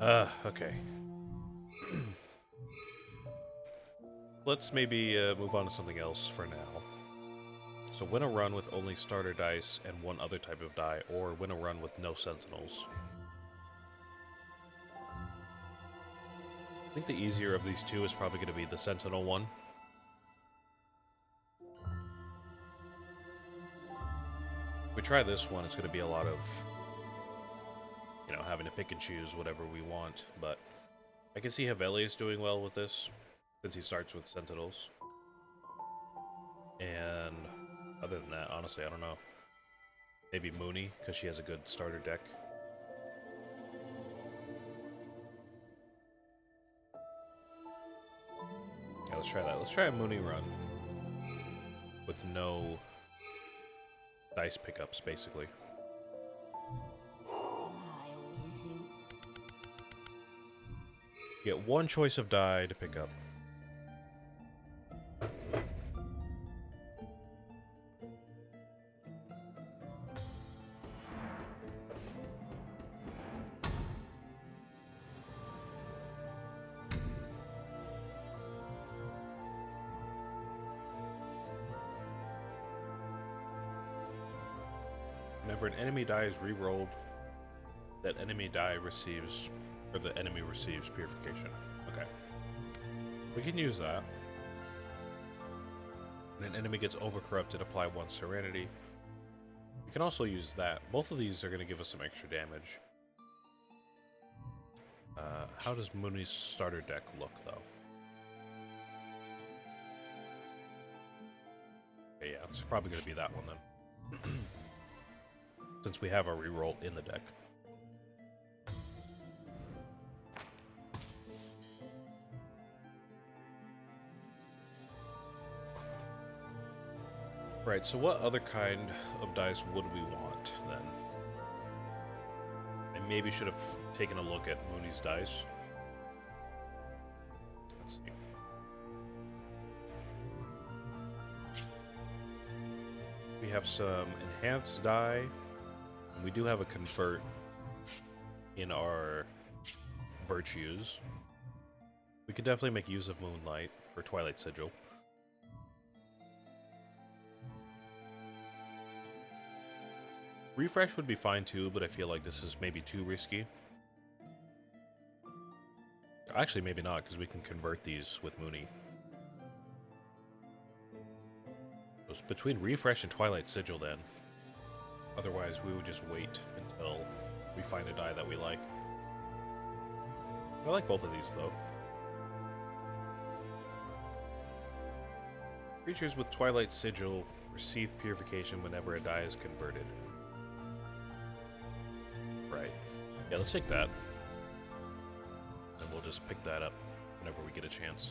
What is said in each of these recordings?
Okay. Let's maybe move on to something else for now. So win a run with only starter dice and one other type of die, or win a run with no sentinels. I think the easier of these two is probably going to be the sentinel one. If we try this one, it's going to be a lot of, you know, having to pick and choose whatever we want, but I can see Havelius doing well with this, since he starts with sentinels. And other than that, honestly, I don't know. Maybe Mooney, because she has a good starter deck. Yeah, let's try that. Let's try a Mooney run. With no dice pickups, basically. Get one choice of die to pick up. Whenever an enemy die is re-rolled, that enemy die receives, or the enemy receives purification. Okay. We can use that. When an enemy gets overcorrupted, apply 1 Serenity. We can also use that. Both of these are going to give us some extra damage. How does Mooney's starter deck look, though? Okay, yeah, it's probably going to be that one, then. Since we have a reroll in the deck. Right, so what other kind of dice would we want, then? I maybe should have taken a look at Mooney's dice. Let's see. We have some enhanced die. We do have a convert in our virtues. We could definitely make use of Moonlight or Twilight Sigil. Refresh would be fine too, but I feel like this is maybe too risky. Actually, maybe not, because we can convert these with Mooney. So it's between Refresh and Twilight Sigil then. Otherwise, we would just wait until we find a die that we like. I like both of these, though. Creatures with Twilight Sigil receive purification whenever a die is converted. Right. Yeah, let's take that. And we'll just pick that up whenever we get a chance.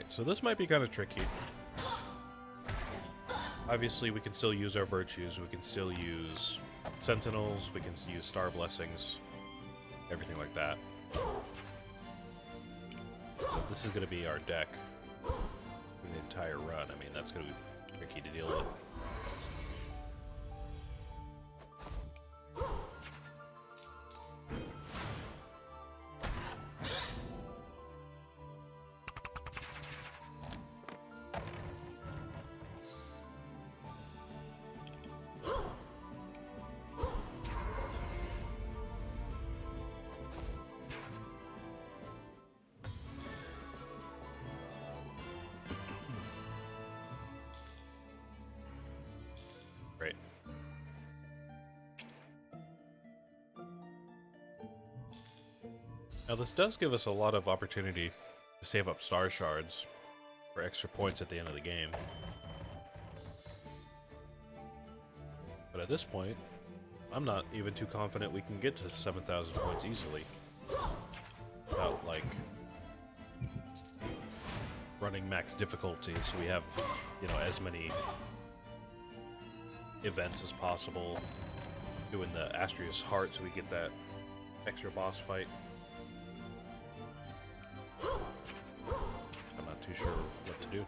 So this might be kind of tricky. Obviously, we can still use our virtues. We can still use sentinels. We can use star blessings. Everything like that. But this is going to be our deck for the entire run. I mean, that's going to be tricky to deal with. Great. Now this does give us a lot of opportunity to save up star shards for extra points at the end of the game. But at this point, I'm not even too confident we can get to 7,000 points easily. Without, like, running max difficulty, so we have, you know, as many events as possible. Doing the Astrea's Heart so we get that extra boss fight. I'm not too sure what to do.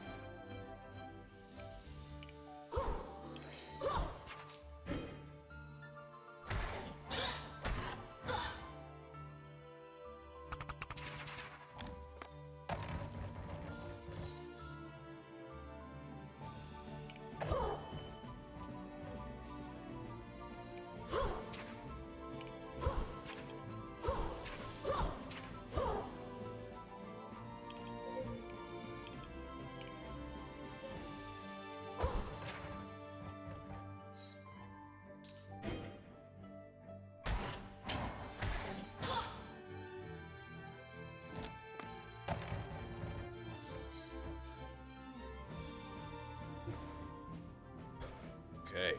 Okay.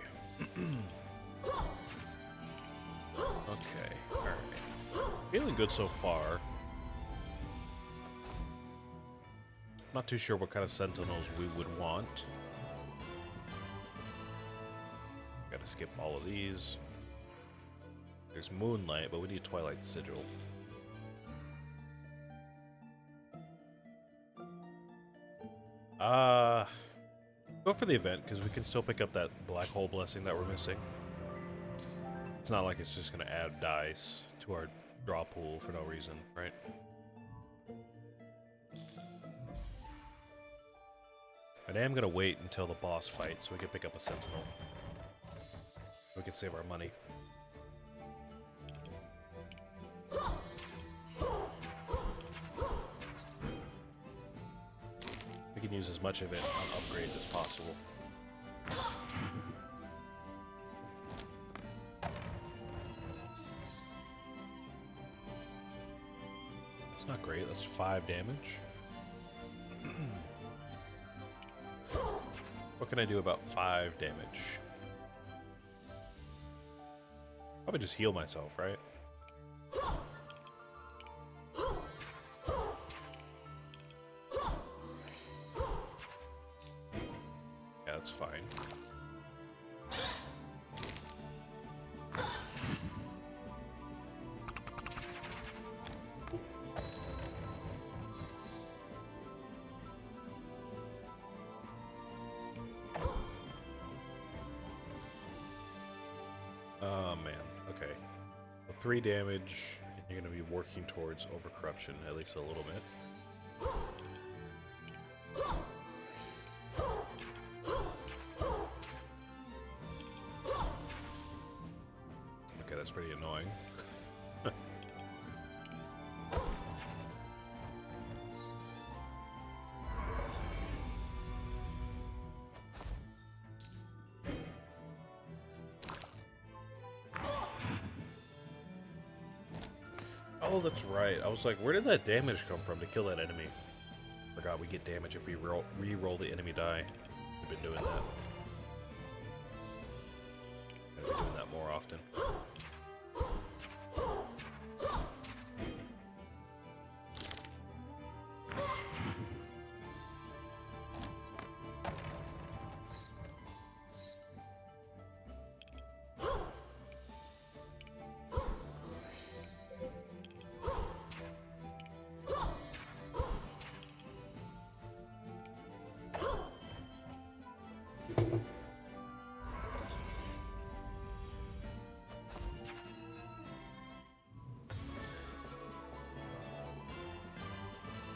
Okay, alright. Feeling good so far. Not too sure what kind of sentinels we would want. Gotta skip all of these. There's Moonlight, but we need Twilight Sigil. Go for the event, because we can still pick up that black hole blessing that we're missing. It's not like it's just going to add dice to our draw pool for no reason, right? But I am going to wait until the boss fight so we can pick up a sentinel. So we can save our money. We can use as much of it on upgrades as possible. It's not great, that's 5 damage. What can I do about 5 damage? Probably just heal myself, right? Yeah, that's fine. Oh man, okay. Well, 3 damage, and you're going to be working towards overcorruption at least a little bit. Okay, that's pretty annoying. Oh, that's right. I was like, where did that damage come from to kill that enemy? Forgot we get damage if we re-roll the enemy die. We've been doing that. Gotta be doing that more often.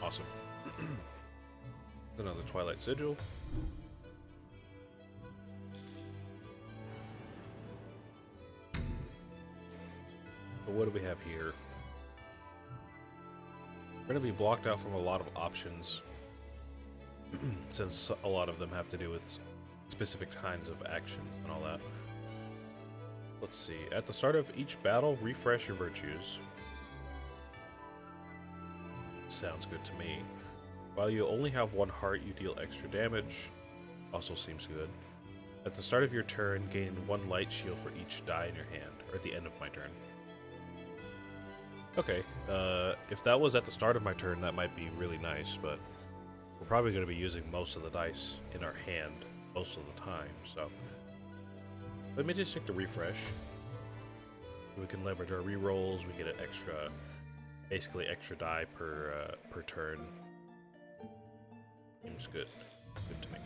Awesome. Another Twilight Sigil. So what do we have here? We're going to be blocked out from a lot of options since a lot of them have to do with specific kinds of actions and all that. Let's see. At the start of each battle, refresh your virtues. Sounds good to me. While you only have 1 heart, you deal extra damage. Also seems good. At the start of your turn, gain 1 light shield for each die in your hand, or at the end of my turn. Okay, if that was at the start of my turn, that might be really nice, but we're probably going to be using most of the dice in our hand most of the time, so let me just check the refresh. We can leverage our rerolls. We get an extra, basically extra die per turn. Seems good. Good to me.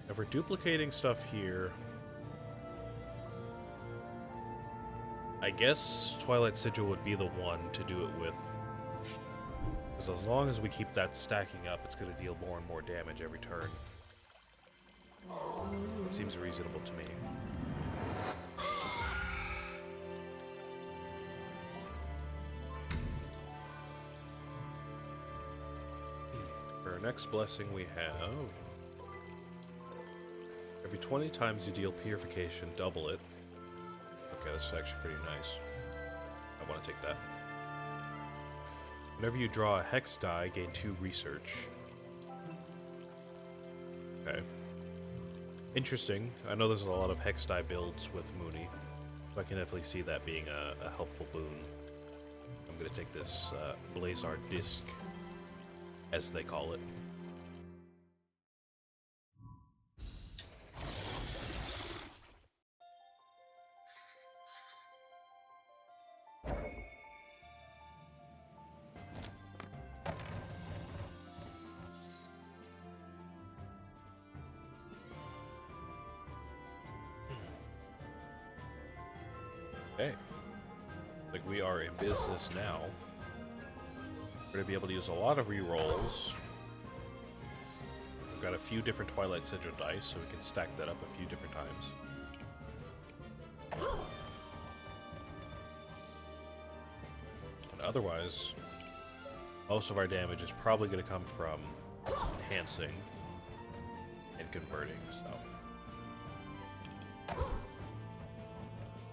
If we're duplicating stuff here, I guess Twilight Sigil would be the one to do it with. Because as long as we keep that stacking up, it's going to deal more and more damage every turn. It seems reasonable to me. For our next blessing we have... Every 20 times you deal Purification, double it. Okay, this is actually pretty nice. I want to take that. Whenever you draw a Hex die, gain 2 Research. Okay. Interesting. I know there's a lot of Hex die builds with Mooney, so I can definitely see that being a helpful boon. I'm going to take this Blazar Disc, as they call it. Okay. Like we are in business now. We're going to be able to use a lot of rerolls. We've got a few different Twilight Sigil dice, so we can stack that up a few different times. And otherwise, most of our damage is probably going to come from enhancing and converting, so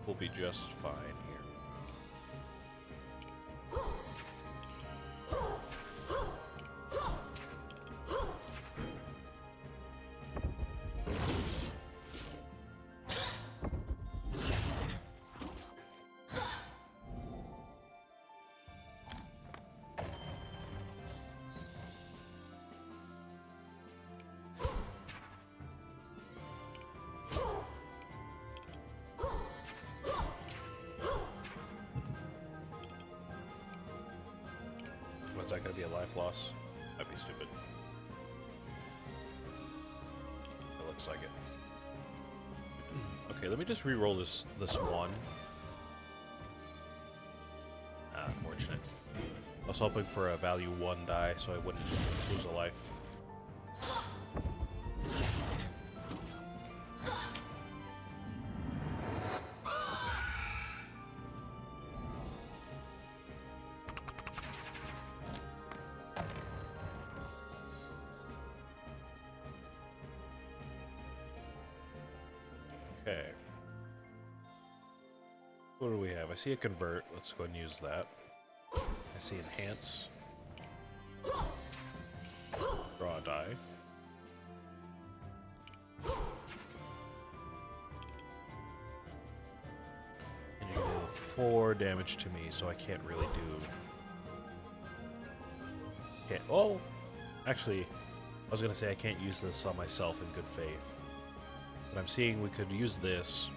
we'll be just fine here. Was that going to be a life loss? That'd be stupid. It looks like it. Okay, let me just re-roll this one. Ah, unfortunate. I was hoping for a value 1 die so I wouldn't lose a life. Okay. What do we have? I see a convert. Let's go and use that. I see enhance. Draw a die. And you deal 4 damage to me, so I can't really do... Can't... Oh! Actually, I was gonna say I can't use this on myself in good faith. But I'm seeing we could use this,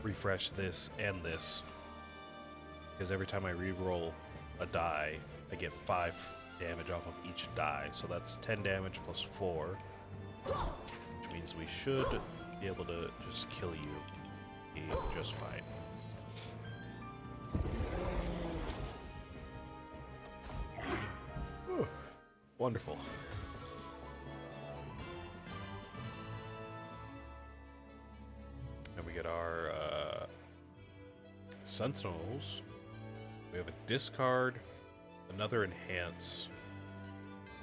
refresh this, and this. Because every time I re-roll a die, I get 5 damage off of each die. So that's 10 damage plus 4. Which means we should be able to just kill you just fine. Whew. Wonderful. And we get our Sentinels. We have a discard, another enhance,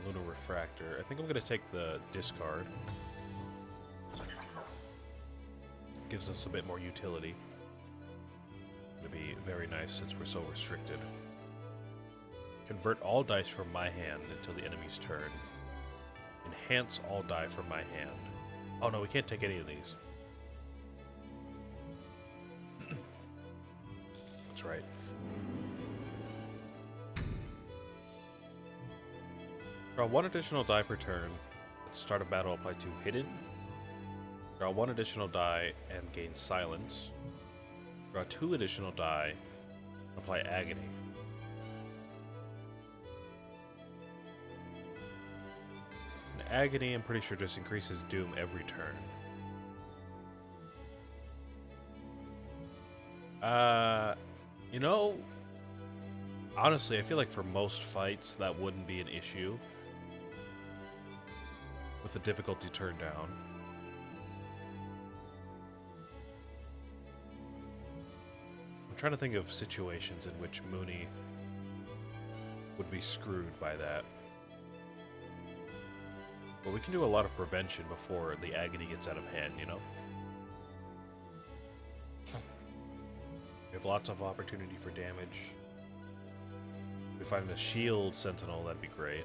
Lunar Refractor. I think I'm going to take the discard. Gives us a bit more utility. It'll be very nice since we're so restricted. Convert all dice from my hand until the enemy's turn. Enhance all die from my hand. Oh no, we can't take any of these. That's right. Draw 1 additional die per turn. At the start of battle, apply 2 hidden. Draw 1 additional die and gain silence. Draw 2 additional die, apply agony. And agony, I'm pretty sure, just increases doom every turn. You know, honestly, I feel like for most fights that wouldn't be an issue with the difficulty turned down. I'm trying to think of situations in which Mooney would be screwed by that. But we can do a lot of prevention before the agony gets out of hand, you know? We have lots of opportunity for damage. If we find a shield sentinel, that'd be great.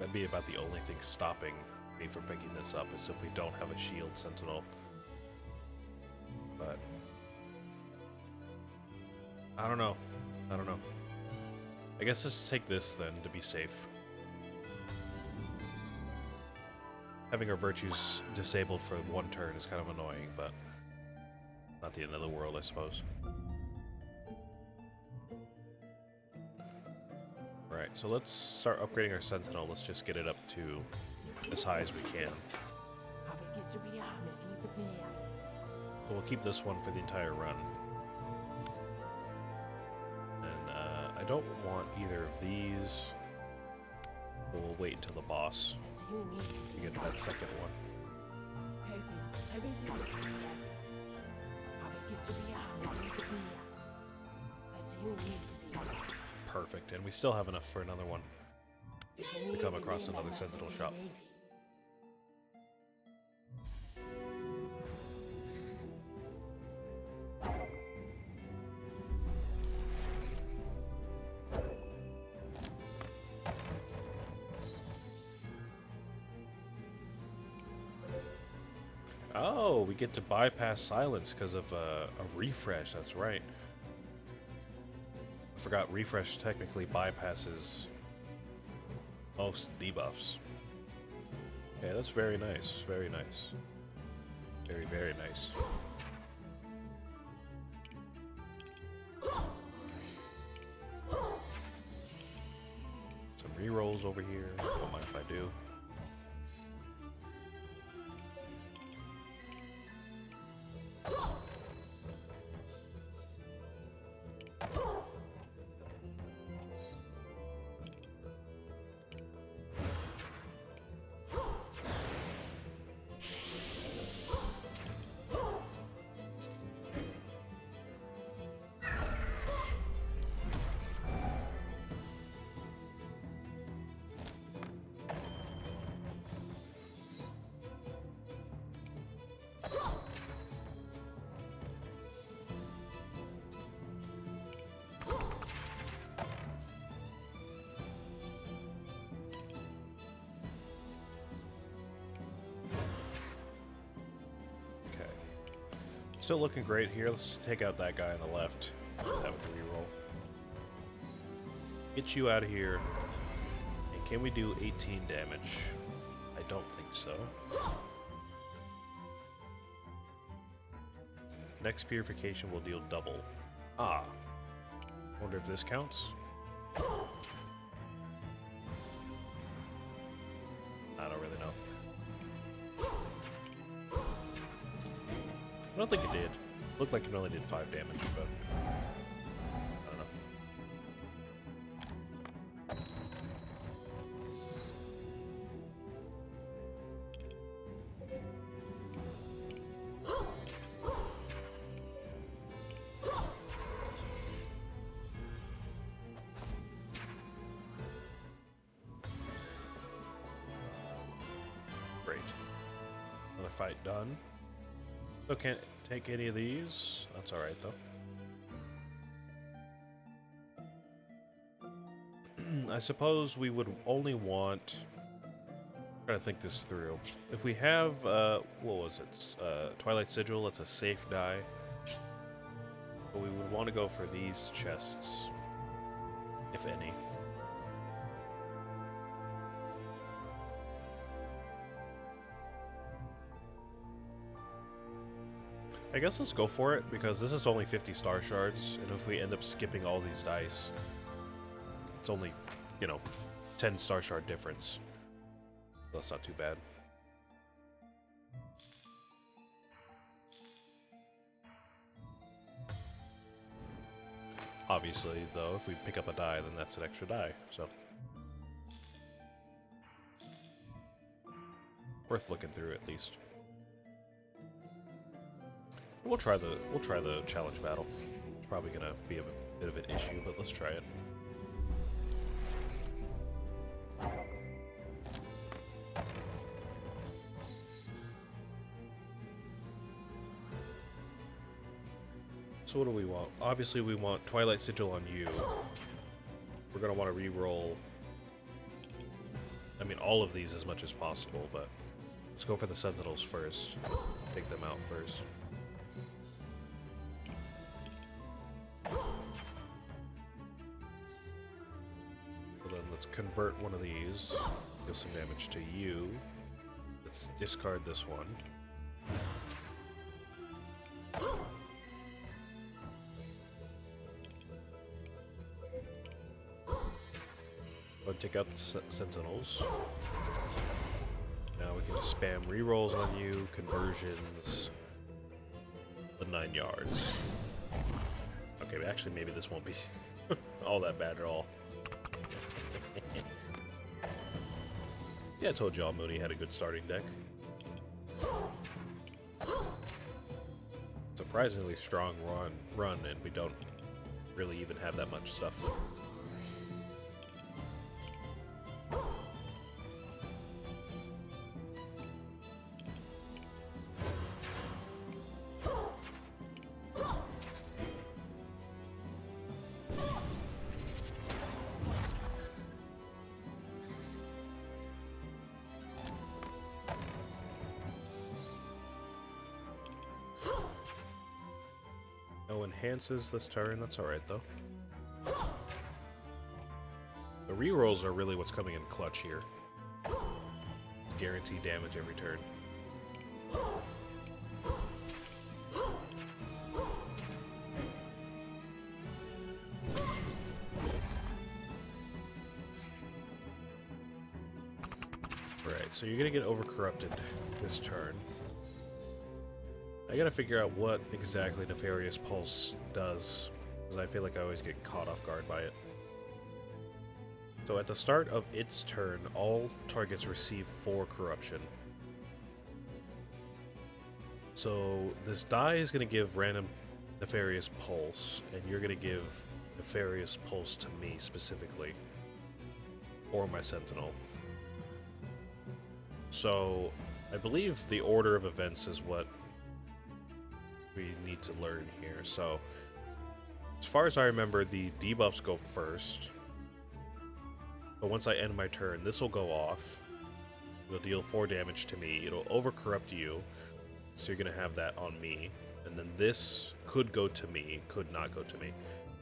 That'd be about the only thing stopping me from picking this up, is if we don't have a shield sentinel. But I don't know. I guess let's take this then to be safe. Having our virtues disabled for 1 turn is kind of annoying, but not the end of the world, I suppose. Alright, so let's start upgrading our Sentinel. Let's just get it up to as high as we can. So we'll keep this one for the entire run. And I don't want either of these. We'll wait until the boss to get that second one. Perfect, and we still have enough for another one to come across another Sentinel shop. Oh, we get to bypass silence because of a refresh, that's right. I forgot refresh technically bypasses most debuffs. Okay, that's very nice, very nice. Very, very nice. Some rerolls over here, don't mind if I do. Still looking great here. Let's take out that guy on the left. Have a reroll. Get you out of here. And can we do 18 damage? I don't think so. Next purification will deal double. Ah. Wonder if this counts? I don't really know. I don't think it did. Looked like it only did 5 damage, but I don't know. Great. Another fight done. So can't take any of these. That's alright though. I suppose we would only want... I'm trying to think this through. If we have, what was it? Twilight Sigil, it's a safe die. But we would want to go for these chests. If any. I guess let's go for it, because this is only 50 star shards, and if we end up skipping all these dice, it's only, you know, 10 star shard difference. So that's not too bad. Obviously, though, if we pick up a die, then that's an extra die, so... worth looking through, at least. We'll try the challenge battle. It's probably gonna be a bit of an issue, but let's try it. So what do we want? Obviously we want Twilight Sigil on you. We're gonna want to re-roll, I mean, all of these as much as possible, but let's go for the Sentinels first. Take them out first. So then let's convert one of these. Deal some damage to you. Let's discard this one. Go and take out the Sentinels. Now we can just spam rerolls on you, conversions, the 9 yards. Okay, actually maybe this won't be all that bad at all. Yeah, I told y'all Mooney had a good starting deck. Surprisingly strong run, and we don't really even have that much stuff. No enhances this turn, that's alright though. The rerolls are really what's coming in clutch here. Guarantee damage every turn. Right, so you're gonna get overcorrupted this turn. I gotta figure out what exactly Nefarious Pulse does, because I feel like I always get caught off guard by it. So at the start of its turn, all targets receive 4 corruption. So this die is gonna give random Nefarious Pulse, and you're gonna give Nefarious Pulse to me specifically, or my Sentinel. So I believe the order of events is what we need to learn here. So as far as I remember, the debuffs go first, but once I end my turn, this will go off. It'll deal 4 damage to me. It'll overcorrupt you, so you're gonna have that on me, and then this could go to me, could not go to me.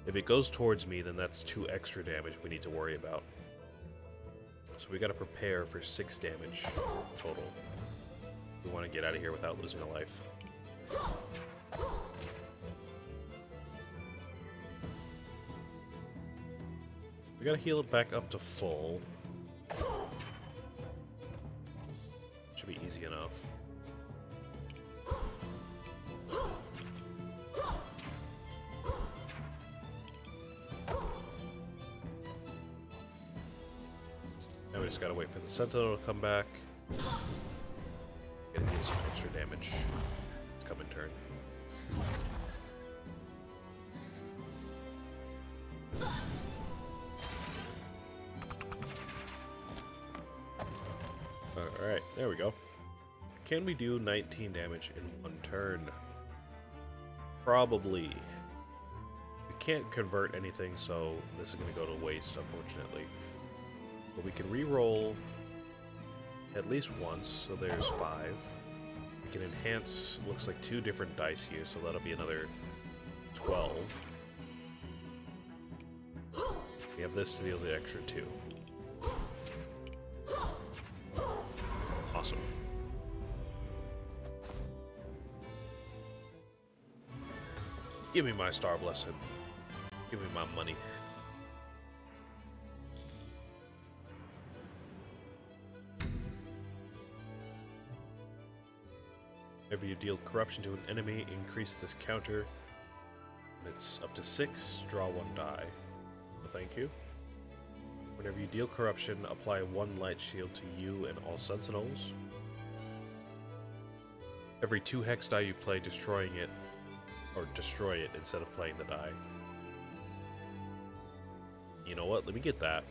If it goes towards me, then that's 2 extra damage we need to worry about. So we gotta prepare for 6 damage total. We want to get out of here without losing a life. We gotta heal it back up to full. Should be easy enough. Now we just gotta wait for the Sentinel to come back. Gotta get some extra damage. It's come in turn. Alright, there we go. Can we do 19 damage in 1 turn? Probably. We can't convert anything, so this is going to go to waste, unfortunately. But we can re-roll at least once, so there's 5. We can enhance, looks like 2 different dice here, so that'll be another 12. We have this to deal the extra 2. Awesome. Give me my star blessing. Give me my money. Whenever you deal corruption to an enemy, increase this counter. When it's up to 6, draw 1 die. So thank you. Whenever you deal corruption, apply 1 light shield to you and all sentinels. Every 2 hex die you play, destroying it, or destroy it instead of playing the die. You know what? Let me get that.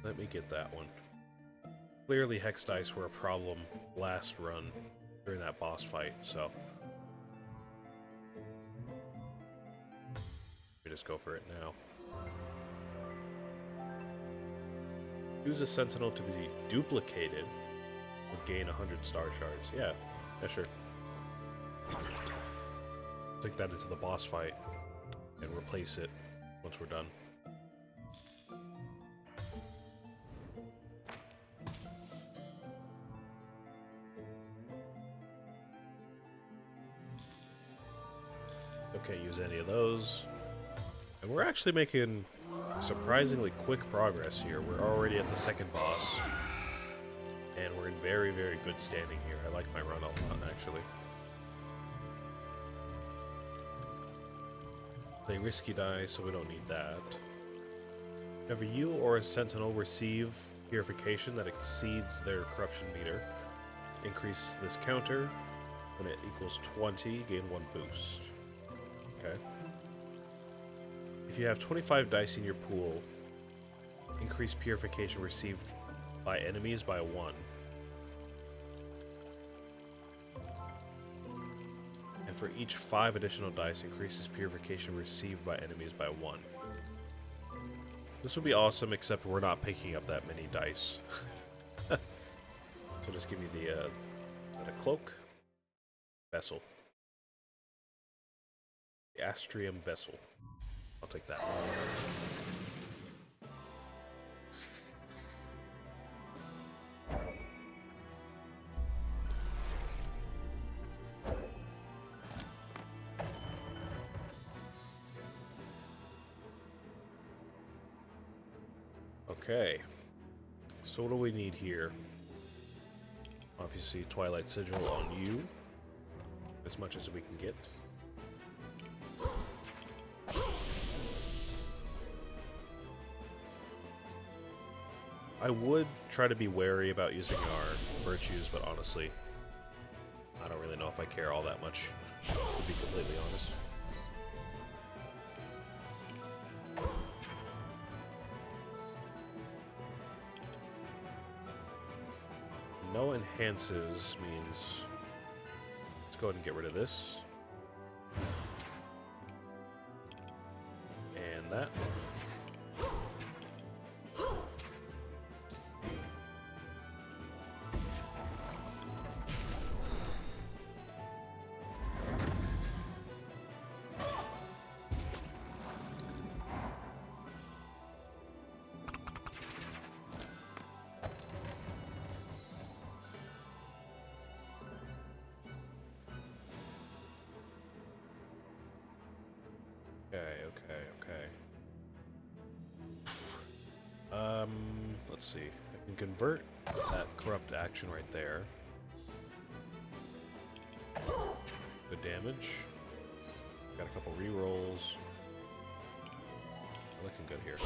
Let me get that one. Clearly hex dice were a problem last run during that boss fight, so we just go for it now. Use a sentinel to be duplicated would gain 100 star shards. Yeah, sure. Take that into the boss fight and replace it once we're done. Can't use any of those. And we're actually making surprisingly quick progress here. We're already at the 2nd boss. And we're in very, very good standing here. I like my run a lot, actually. They risky die, so we don't need that. Whenever you or a sentinel receive purification that exceeds their corruption meter, increase this counter. When it equals 20, gain 1 boost. Okay. If you have 25 dice in your pool, increase purification received by enemies by 1. And for each 5 additional dice, increases purification received by enemies by 1. This would be awesome, except we're not picking up that many dice. So just give me the cloak. Vessel. The Astrea vessel. I'll take that one. Okay. So what do we need here? Obviously, Twilight Sigil on you. As much as we can get. I would try to be wary about using our virtues, but honestly, I don't really know if I care all that much, to be completely honest. No enhances means let's go ahead and get rid of this. And that. Okay. Let's see. I can convert that corrupt action right there. Good damage. Got a couple rerolls. Looking good here.